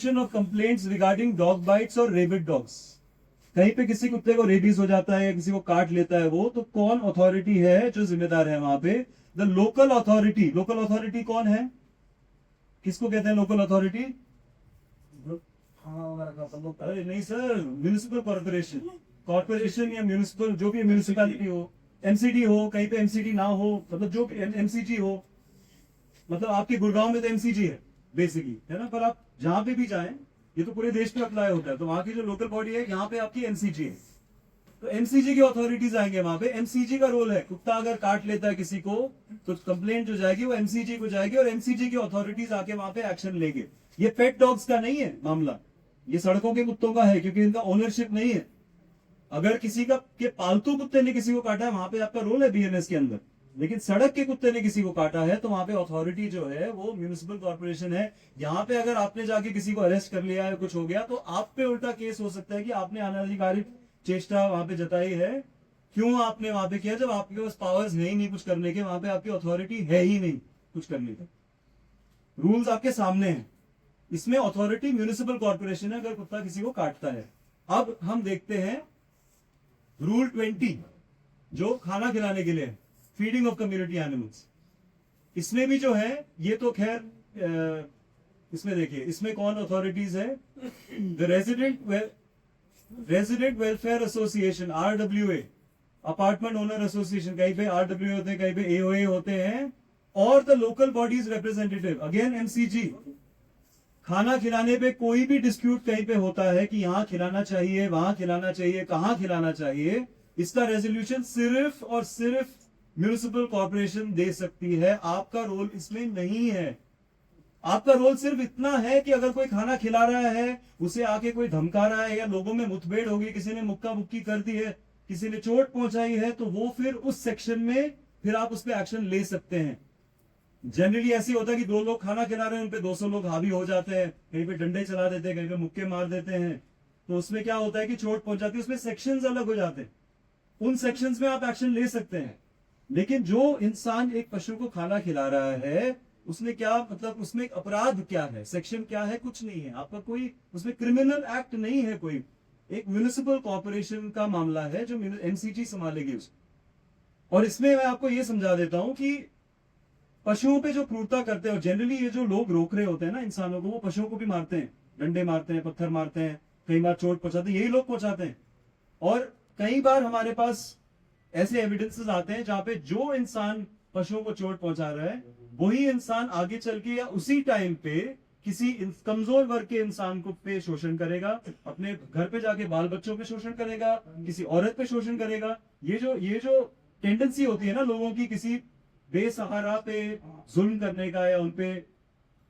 resolution of complaints regarding dog bites और rabid dogs. कहीं पे किसी कुत्ते को रेबीज हो जाता है या किसी को काट लेता है वो, तो कौन अथॉरिटी है जो जिम्मेदार है वहां पे? The local authority. Local authority कौन है? किसको कहते हैं लोकल अथॉरिटी? अरे नहीं सर, म्यूनिसिपल कॉर्पोरेशन. कॉर्पोरेशन या म्यूनिसिपल, जो भी म्यूनिसिपैलिटी हो, एमसीडी हो, कहीं पे एमसीडी ना हो, मतलब जो एमसीजी हो, मतलब आपके गुड़गांव में तो एमसीजी है बेसिकली, है ना, पर आप जहां पे भी जाएं, ये तो पूरे देश पे अप्लाई होता है, तो वहां की जो लोकल बॉडी है, यहाँ पे आपकी एमसीजी है, तो एमसीजी की अथॉरिटीज आएंगे वहां पे. एमसीजी का रोल है, कुत्ता अगर काट लेता है किसी को तो कंप्लेंट जो जाएगी वो एमसीजी को जाएगी और एमसीजी की अथॉरिटीज आके वहां पे एक्शन लेंगे. ये पेट डॉग्स का नहीं है मामला, ये सड़कों के कुत्तों का है, क्योंकि इनका ओनरशिप नहीं है. अगर किसी का के पालतू कुत्ते ने किसी को काटा है, वहां पे आपका रोल है बीएनएस के अंदर. लेकिन सड़क के कुत्ते ने किसी को काटा है तो वहां पे अथॉरिटी जो है वो म्यूनिसिपल कॉर्पोरेशन है. यहाँ पे अगर आपने जाके किसी को अरेस्ट कर लिया है, कुछ हो गया, तो आप पे उल्टा केस हो सकता है कि आपने अनाधिकारिक चेष्टा वहां पे जताई है. क्यों आपने वहां पे किया? जब आपके पास पावर्स है ही नहीं कुछ करने के, वहां पे आपकी अथॉरिटी है ही नहीं कुछ करने का. रूल्स आपके सामने हैं. इसमें अथॉरिटी म्यूनिसिपल कॉर्पोरेशन है अगर कुत्ता किसी को काटता है. अब हम देखते हैं रूल 20 जो खाना खिलाने के लिए, फीडिंग ऑफ कम्युनिटी एनिमल्स. इसमें भी जो है, ये तो खैर इसमें देखिए, इसमें कौन अथॉरिटीज है? The resident welfare association, RWA, apartment owner association, कहीं पे RWA होते हैं, कहीं पे AOA होते हैं, और the local bodies representative, again MCG. खाना खिलाने पे कोई भी डिस्प्यूट कहीं पे होता है कि यहां खिलाना चाहिए, वहां खिलाना चाहिए, कहां खिलाना चाहिए, इसका रेजोल्यूशन सिर्फ और सिर्फ म्यूनिसिपल कॉर्पोरेशन दे सकती है. आपका रोल इसमें नहीं है. आपका रोल सिर्फ इतना है कि अगर कोई खाना खिला रहा है, उसे आके कोई धमका रहा है, या लोगों में मुठभेड़ होगी, किसी ने मुक्का मुक्की कर दी है, किसी ने चोट पहुंचाई है, तो वो फिर उस सेक्शन में फिर आप उस पर एक्शन ले सकते हैं. जनरली ऐसे होता है कि 2 लोग खाना खिला रहे हैं, उन पे 200 लोग हावी हो जाते हैं, कहीं पे डंडे चला देते हैं, कहीं पे मुक्के मार देते हैं, तो उसमें क्या होता है कि चोट पहुंचाती है, उसमें सेक्शंस अलग हो जाते हैं. उन सेक्शंस में आप एक्शन ले सकते हैं. लेकिन जो इंसान एक पशु को खाना खिला रहा है, उसने क्या, मतलब उसमें एक अपराध क्या है, सेक्शन क्या है? कुछ नहीं है. आपका कोई उसमें क्रिमिनल एक्ट नहीं है कोई. एक म्यूनिसिपल कॉर्पोरेशन का मामला है जो एमसीजी संभालेगी उसको. और इसमें मैं आपको ये समझा देता हूं कि पशुओं पे जो क्रूरता करते हैं, और जनरली ये जो लोग रोक रहे होते हैं ना इंसानों को, वो पशुओं को भी मारते हैं, डंडे मारते हैं, पत्थर मारते हैं, कई बार चोट पहुंचाते हैं, यही लोग पहुंचाते हैं. और कई बार हमारे पास ऐसे एविडेंसेस आते हैं जहां पे जो इंसान पशुओं को चोट पहुंचा रहा है, वही इंसान आगे चल के या उसी टाइम पे किसी कमजोर वर्ग के इंसान को पे शोषण करेगा, अपने घर पे जाके बाल बच्चों पे शोषण करेगा, किसी औरत पे शोषण करेगा. ये जो टेंडेंसी होती है ना लोगों की, किसी बेसहारा पे जुल्म करने का या उनपे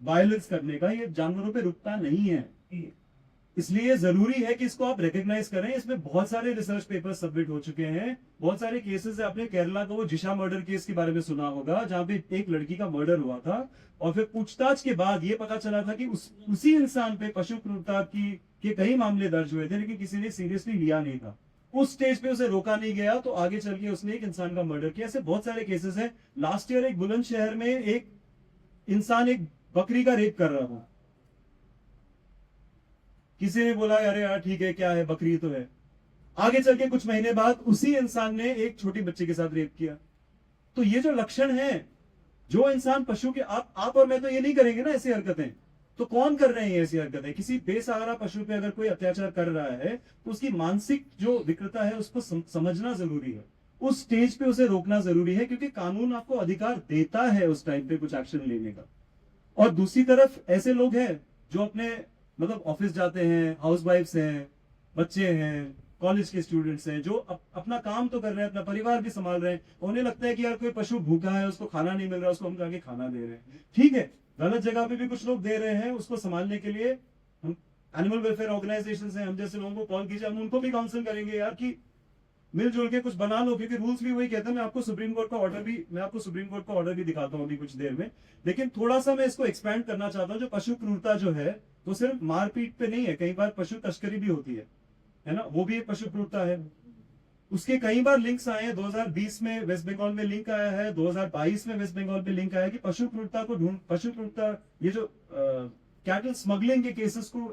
वायलेंस करने का, ये जानवरों पे रुकता नहीं है. इसलिए जरूरी है कि इसको आप रिकॉग्नाइज करें. इसमें बहुत सारे रिसर्च पेपर सबमिट हो चुके हैं, बहुत सारे केसेस है. आपने केरला का वो जिशा मर्डर केस के बारे में सुना होगा, जहां पे एक लड़की का मर्डर हुआ था, और फिर पूछताछ के बाद ये पता चला था कि उसी इंसान पे पशु क्रूरता के कई मामले दर्ज हुए थे, लेकिन किसी ने सीरियसली लिया नहीं था. उस स्टेज पे उसे रोका नहीं गया, तो आगे चल के उसने एक इंसान का मर्डर किया. ऐसे बहुत सारे केसेस हैं. लास्ट ईयर एक बुलंदशहर में एक इंसान एक बकरी का रेप कर रहा था. किसी ने बोला अरे यार ठीक है, क्या है, बकरी तो है. आगे चल के कुछ महीने बाद उसी इंसान ने एक छोटी बच्ची के साथ रेप किया. तो ये जो लक्षण है, जो इंसान पशु के, आप और मैं तो ये नहीं करेंगे ना ऐसी हरकतें, तो कौन कर रहे हैं ऐसी हरकतें? किसी बेसहारा पशु पे अगर कोई अत्याचार कर रहा है, तो उसकी मानसिक जो विकृता है उसको समझना जरूरी है. उस स्टेज पे उसे रोकना जरूरी है, क्योंकि कानून आपको अधिकार देता है उस टाइम पे कुछ एक्शन लेने का. और दूसरी तरफ ऐसे लोग हैं जो अपने, मतलब ऑफिस जाते हैं, हाउसवाइफ्स हैं, बच्चे हैं, कॉलेज के स्टूडेंट्स हैं, जो अपना काम तो कर रहे हैं, अपना परिवार भी संभाल रहे हैं. उन्हें लगता है कि यार कोई पशु भूखा है, उसको खाना नहीं मिल रहा, उसको हम जाके खाना दे रहे हैं. ठीक है, गलत जगह पे भी कुछ लोग दे रहे हैं, उसको संभालने के लिए हम एनिमल वेलफेयर ऑर्गेनाइजेशन हैं, हम जैसे लोगों को कॉल कीजिए, हम उनको भी काउंसिल करेंगे यार कि मिलजुल के कुछ बना लो, क्योंकि रूल्स भी वही कहते हैं. मैं आपको सुप्रीम कोर्ट का ऑर्डर भी दिखाता हूँ अभी कुछ देर में. लेकिन थोड़ा सा मैं इसको एक्सपैंड करना चाहता हूँ. जो पशु क्रूरता जो है, तो सिर्फ मारपीट पे नहीं है, कई बार पशु तस्करी भी होती है ना, वो भी एक पशु क्रूरता है. उसके कई बार लिंक्स आए हैं. 2020 में वेस्ट बंगाल में लिंक आया है, 2022 में वेस्ट बंगाल में लिंक आया है कि पशु क्रूरता, ये जो कैटल स्मगलिंग के केसेस को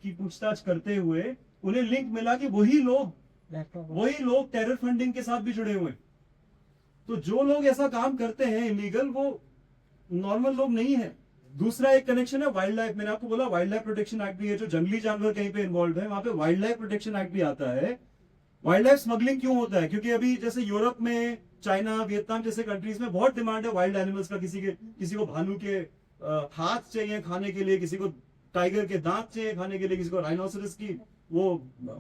की पूछताछ करते हुए उन्हें लिंक मिला कि वही लोग टेरर फंडिंग के साथ भी जुड़े हुए। तो जो लोग ऐसा काम करते हैं इलीगल, वो नॉर्मल लोग नहीं है। दूसरा एक कनेक्शन है वाइल्ड लाइफ। मैंने आपको बोला वाइल्ड लाइफ प्रोटेक्शन एक्ट भी है, जो जंगली जानवर कहीं पे इन्वॉल्व है वहां पे वाइल्ड लाइफ प्रोटेक्शन एक्ट भी आता है। वाइल्ड लाइफ स्मगलिंग क्यों होता है? क्योंकि अभी जैसे यूरोप में, चाइना, वियतनाम जैसे कंट्रीज में बहुत डिमांड है वाइल्ड एनिमल्स का। किसी को भालू के हाथ चाहिए खाने के लिए, किसी को टाइगर के दांत चाहिए खाने के लिए, किसी को राइनोसरस की वो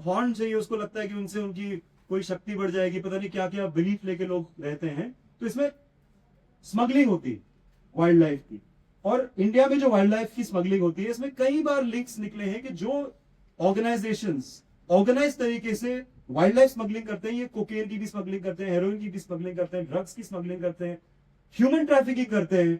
हॉर्न चाहिए, उसको लगता है कि उनसे उनकी कोई शक्ति बढ़ जाएगी, पता नहीं क्या क्या बिलीफ लेके लोग रहते हैं। तो इसमें स्मगलिंग होती है वाइल्ड लाइफ की। और इंडिया में जो वाइल्ड लाइफ की स्मगलिंग होती है, इसमें कई बार लिंक्स निकले हैं कि जो ऑर्गेनाइजेशंस ऑर्गेनाइज तरीके से वाइल्ड लाइफ स्मगलिंग करते हैं, ये कोकेन की भी स्मगलिंग करते हैं, हेरोइन की भी स्मगलिंग करते हैं, ड्रग्स की स्मगलिंग करते हैं, ह्यूमन ट्रैफिकिंग करते हैं,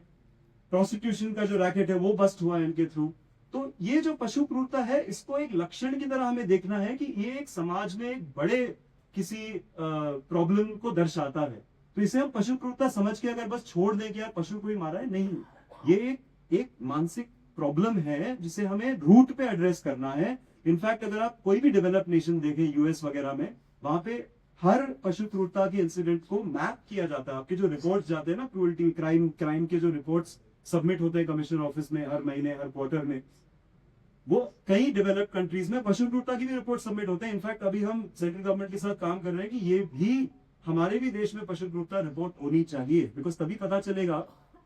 प्रोस्टिट्यूशन का जो रैकेट है वो बस्ट हुआ है इनके थ्रू। तो ये जो पशु क्रूरता है, इसको एक लक्षण की तरह हमें देखना है कि ये एक समाज में एक बड़े किसी प्रॉब्लम को दर्शाता है। तो इसे हम पशु क्रूरता समझ के अगर बस छोड़ दें कि यार पशु को ही मारा है, नहीं, ये एक मानसिक प्रॉब्लम है जिसे हमें रूट पे एड्रेस करना है। इनफैक्ट अगर आप कोई भी डेवलप्ड नेशन देखें, यूएस वगैरह में, वहां पे हर पशु क्रूरता के इंसिडेंट को मैप किया जाता है। आपके जो रिपोर्ट्स जाते हैं ना, क्रूअल्टी क्राइम के जो रिपोर्ट्स सबमिट होते हैं कमिश्नर ऑफिस में हर महीने, हर क्वार्टर में, वो कई डेवलप्ड कंट्रीज में पशु क्रूरता की भी रिपोर्ट सबमिट होते हैं। इनफैक्ट अभी हम सेंट्रल गवर्नमेंट के साथ काम कर रहे हैं कि ये भी हमारे भी देश में पशु क्रूरता रिपोर्ट होनी चाहिए, बिकॉज तभी पता चलेगा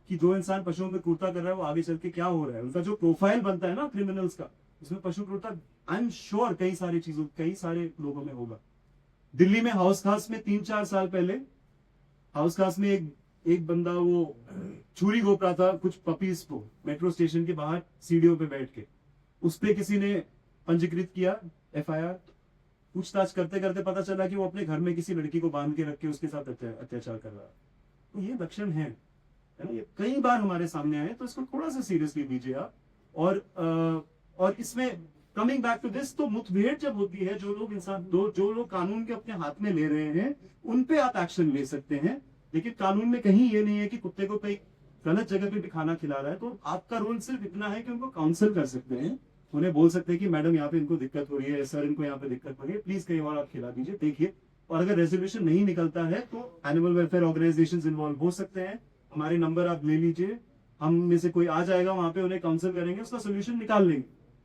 कि जो इंसान पशुओं पर क्रूरता कर रहा है वो आगे चल के क्या हो रहा है। उनका जो प्रोफाइल बनता है ना क्रिमिनल्स का, उसमें पशु क्रूरता आई एम श्योर कई सारे लोगों में होगा। दिल्ली में हाउस खास में 3-4 साल पहले हाउस खास में एक बंदा वो छुरी घोप रहा था कुछ पपीज को मेट्रो स्टेशन के बाहर सीढ़ियों पे बैठ के। उस पे किसी ने पंजीकृत किया एफआईआर। पूछताछ करते करते पता चला कि वो अपने घर में किसी लड़की को बांध के रख के उसके साथ अत्याचार कर रहा है। तो ये लक्षण है ना, ये कई बार हमारे सामने आए, तो इसको थोड़ा सा सीरियसली लीजिए आप। और इसमें कमिंग बैक टू दिस, तो मुठभेड़ जब होती है, जो लोग कानून के अपने हाथ में ले रहे हैं, उन पे आप एक्शन ले सकते हैं। लेकिन कानून में कहीं ये नहीं है कि कुत्ते को कहीं गलत जगह पे भी खाना खिला रहा है तो आपका रोल सिर्फ इतना है कि उनको काउंसिल कर सकते हैं, उन्हें बोल सकते हैं कि मैडम यहाँ पे इनको दिक्कत हो रही है, सर इनको यहाँ पे दिक्कत हो रही है, प्लीज कहीं और आप खिला दीजिए, देखिए। और अगर रेजोल्यूशन नहीं निकलता है तो एनिमल वेलफेयर ऑर्गेनाइजेशंस इन्वॉल्व हो सकते हैं। हमारे नंबर आप ले लीजिए, हम में से कोई आ जाएगा वहां पे, उन्हें काउंसिल करेंगे, उसका सोल्यूशन निकाल लेंगे।